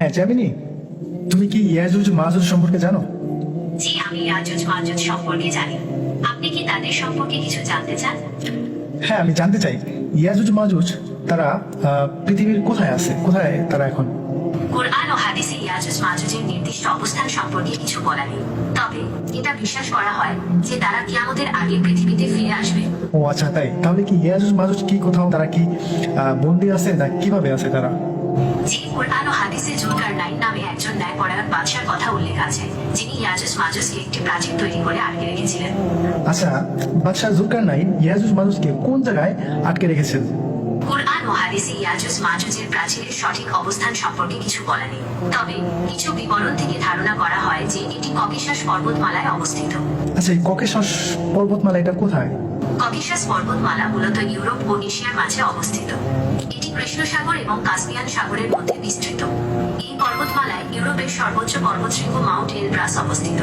হ্যাঁ জ্যামিনি, তুমি কি ইয়াজুজ মাজুজ সম্পর্কে জানো? জি, আমি ইয়াজুজ মাজুজ সম্পর্কে জানি। আপনি কি তাদের সম্পর্কে কিছু জানতে চান? হ্যাঁ, আমি জানতে চাই ইয়াজুজ মাজুজ তারা পৃথিবীর কোথায় আছে, কোথায় তারা এখন? কুরআন ও হাদিসে ইয়াজুজ মাজুজের নির্দিষ্ট অবস্থান সম্পর্কে কিছু বলা নেই, তবে এটা বিশ্বাস করা হয় যে তারা কিয়ামতের আগে পৃথিবীতে ফিরে আসবে। ও আচ্ছা, তাই তাহলে কি ইয়াজুজ মাজুজ কি কোথাও তারা কি বন্দি আছে না কিভাবে আছে তারা? জি, কুরআন ও হাদিসে জুলকারনাইন নামে একজন ন্যায়পরায়ণ বাদশার কথা উল্লেখ আছে, যিনি ইয়াজুজ মাজুজকে একটি প্রাচীর তৈরি করে আটকে রেখেছিলেন। আচ্ছা, বাদশাহ জুলকারনাইন ইয়াজুজ মাজুজকে কোন জায়গায় আটকে রেখেছেন? কুরআন ও হাদিসে ইয়াজুজ মাজুজের প্রাচীরের সঠিক অবস্থান সম্পর্কে কিছু বলা নেই, তবে কিছু বিবরণ থেকে ধারণা করা হয় যে এটি ককেশাস পর্বতমালায় অবস্থিত। আচ্ছা, এই ককেশাস পর্বতমালা এটা কোথায়? ককেশাস পর্বতমালা মূলত ইউরোপ ও এশিয়ার মাঝে অবস্থিত। এটি কৃষ্ণ সাগর এবং কাস্পিয়ান সাগরের মধ্যে বিস্তৃত। এই পর্বতমালায় ইউরোপের সর্বোচ্চ পর্বতশৃঙ্গ মাউন্ট এলব্রাস অবস্থিত।